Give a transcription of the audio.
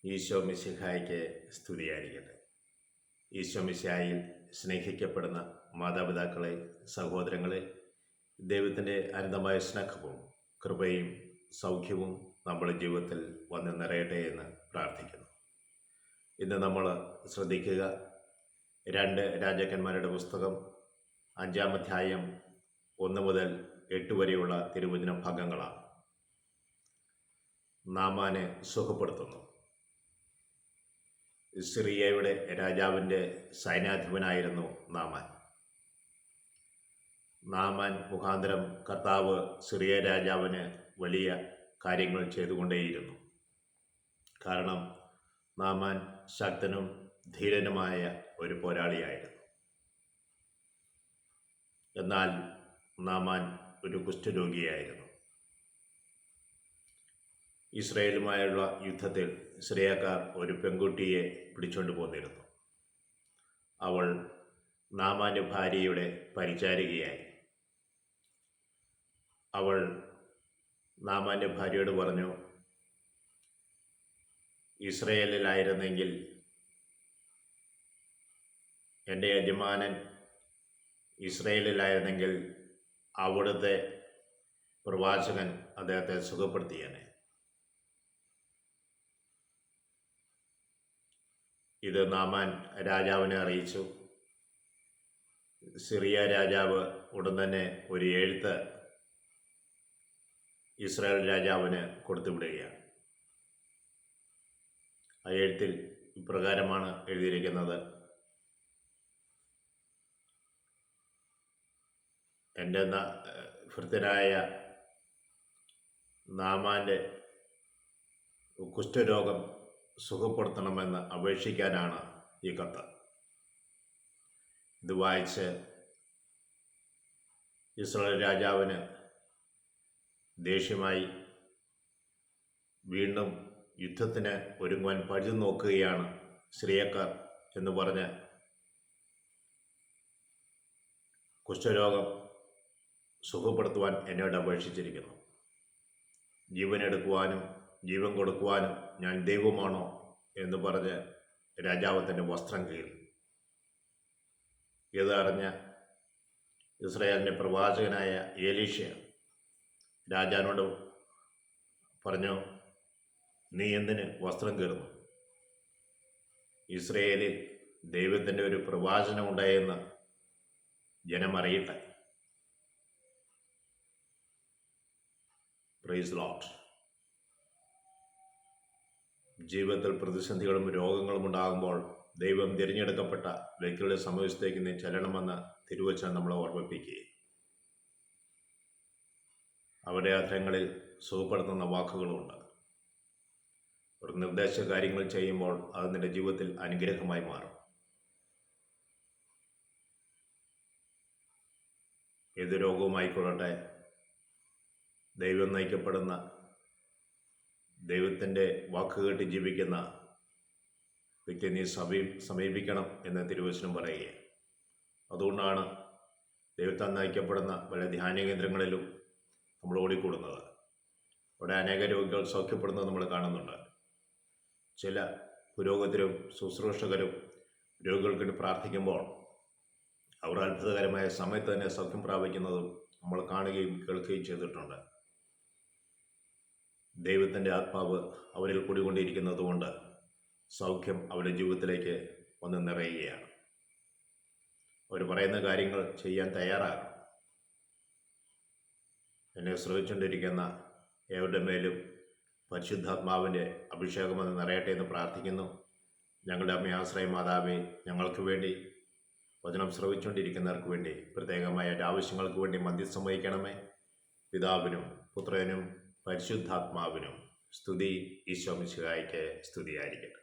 ഈശോ മിശിഹായ്ക്ക് സ്തുതിയായിരിക്കട്ടെ. ഈശോ മിശിഹായിൽ സ്നേഹിക്കപ്പെടുന്ന മാതാപിതാക്കളെ, സഹോദരങ്ങളെ, ദൈവത്തിൻ്റെ അനന്തമായ സ്നേഹവും കൃപയും സൗഖ്യവും നമ്മുടെ ജീവിതത്തിൽ വന്ന് നിറയട്ടെ എന്ന് പ്രാർത്ഥിക്കുന്നു. ഇന്ന് നമ്മൾ ശ്രദ്ധിക്കുക 2 രാജാക്കന്മാരുടെ പുസ്തകം 5-ാം അധ്യായം 1 മുതൽ 8 വരെയുള്ള തിരുവചന ഭാഗങ്ങളാണ്. നാമാനെ സുഖപ്പെടുത്തുന്നു. സിറിയയുടെ രാജാവിൻ്റെ സൈന്യാധിപനായിരുന്നു നാമാൻ മുഖാന്തരം കർത്താവ് സിറിയ രാജാവിന് വലിയ കാര്യങ്ങൾ ചെയ്തുകൊണ്ടേയിരുന്നു. കാരണം നാമാൻ ശക്തനും ധീരനുമായ ഒരു പോരാളിയായിരുന്നു. എന്നാൽ നാമാൻ ഒരു കുഷ്ഠരോഗിയായിരുന്നു. ഇസ്രായേലുമായുള്ള യുദ്ധത്തിൽ സിറിയക്കാർ ഒരു പെൺകുട്ടിയെ പിടിച്ചുകൊണ്ട് പോന്നിരുന്നു. അവൾ നാമാൻ്റെ ഭാര്യയുടെ പരിചാരികയായി. അവൾ നാമാൻ്റെ ഭാര്യയോട് പറഞ്ഞു, ഇസ്രായേലിലായിരുന്നെങ്കിൽ എൻ്റെ യജമാനൻ ഇസ്രായേലിലായിരുന്നെങ്കിൽ അവിടുത്തെ പ്രവാചകൻ അദ്ദേഹത്തെ സുഖപ്പെടുത്തിയേനെ. ഇത് നാമാൻ രാജാവിനെ അറിയിച്ചു. സിറിയ രാജാവ് ഉടൻ തന്നെ ഒരു എഴുത്ത് ഇസ്രായേൽ രാജാവിന് കൊടുത്തുവിടുകയാണ്. ആ എഴുത്തിൽ ഇപ്രകാരമാണ് എഴുതിയിരിക്കുന്നത്: എൻ്റെ ഭൃത്യനായ നാമാൻ്റെ കുഷ്ഠരോഗം സുഖപ്പെടുത്തണമെന്ന് അപേക്ഷിക്കാനാണ് ഈ കത്ത്. ഇത് വായിച്ച് ഇസ്രായേൽ രാജാവിന് ദേഷ്യമായി. വീണ്ടും യുദ്ധത്തിന് ഒരുങ്ങുവാൻ പഴുതു നോക്കുകയാണ് സിറിയക്കാർ എന്ന് പറഞ്ഞ് കുഷ്ഠരോഗം സുഖപ്പെടുത്തുവാൻ എന്നോട് അപേക്ഷിച്ചിരിക്കുന്നു. ജീവനെടുക്കുവാനും ജീവൻ കൊടുക്കുവാനും ഞാൻ ദൈവമാണോ എന്ന് പറഞ്ഞ് രാജാവ് തൻ്റെ വസ്ത്രം കീറി. ഇതറിഞ്ഞ് ഇസ്രായേലിൻ്റെ പ്രവാചകനായ എലീഷ രാജാവിനോട് പറഞ്ഞു, നീ എന്തിന് വസ്ത്രം കീറുന്നു? ഇസ്രായേലിൽ ദൈവത്തിൻ്റെ ഒരു പ്രവാചനം ഉണ്ടായെന്ന് ജനം അറിയട്ടെ. Praise Lord. ജീവിതത്തിൽ പ്രതിസന്ധികളും രോഗങ്ങളും ഉണ്ടാകുമ്പോൾ ദൈവം തിരഞ്ഞെടുക്കപ്പെട്ട വ്യക്തികളുടെ സമയത്തേക്ക് നീ ചെല്ലണമെന്ന് തിരുവചനം നമ്മളെ ഓർമ്മിപ്പിക്കുകയും അവരുടെ അധരങ്ങളിൽ സുഖപ്പെടുത്തുന്ന വാക്കുകളുമുണ്ട്. ഒരു നിർദ്ദേശ കാര്യങ്ങൾ ചെയ്യുമ്പോൾ അത് നിന്റെ ജീവിതത്തിൽ അനുഗ്രഹമായി മാറും. ഏത് രോഗവുമായിക്കൊള്ളട്ടെ, ദൈവം നയിക്കപ്പെടുന്ന, ദൈവത്തിൻ്റെ വാക്കുകേട്ട് ജീവിക്കുന്ന വ്യക്തിയെ നീ സമീപിക്കണം എന്ന് തിരുവചനം പറയുകയാണ്. അതുകൊണ്ടാണ് ദൈവത്താൽ നയിക്കപ്പെടുന്ന പല ധ്യാന കേന്ദ്രങ്ങളിലും നമ്മൾ ഓടിക്കൂടുന്നത്. അവിടെ അനേക രോഗികൾ സൗഖ്യപ്പെടുന്നത് നമ്മൾ കാണുന്നുണ്ട്. ചില പുരോഹിതരും ശുശ്രൂഷകരും രോഗികൾക്ക് വേണ്ടി പ്രാർത്ഥിക്കുമ്പോൾ അവർ അത്ഭുതകരമായ സമയത്ത് തന്നെ സൗഖ്യം പ്രാപിക്കുന്നതും നമ്മൾ കാണുകയും കേൾക്കുകയും ചെയ്തിട്ടുണ്ട്. ദൈവത്തിൻ്റെ ആത്മാവ് അവരിൽ കൂടിക്കൊണ്ടിരിക്കുന്നത് കൊണ്ട് സൗഖ്യം അവരുടെ ജീവിതത്തിലേക്ക് വന്ന് നിറയുകയാണ്. അവർ പറയുന്ന കാര്യങ്ങൾ ചെയ്യാൻ തയ്യാറാകണം. എന്നെ ശ്രമിച്ചുകൊണ്ടിരിക്കുന്ന ഏവരുടെ മേലും പരിശുദ്ധാത്മാവിൻ്റെ അഭിഷേകം വന്ന് നിറയട്ടെ എന്ന് പ്രാർത്ഥിക്കുന്നു. ഞങ്ങളുടെ അമ്മയാശ്രയ മാതാവേ, ഞങ്ങൾക്ക് വേണ്ടി, വചനം ശ്രവിച്ചുകൊണ്ടിരിക്കുന്നവർക്ക് വേണ്ടി, പ്രത്യേകമായ ആവശ്യങ്ങൾക്ക് വേണ്ടി മധ്യസ്ഥം വഹിക്കണമേ. പിതാവിനും പുത്രനും പരിശുദ്ധാത്മാവിനും സ്തുതി. ഈശോ മിശിഹായ്ക്ക് സ്തുതിയായിരിക്കട്ടെ.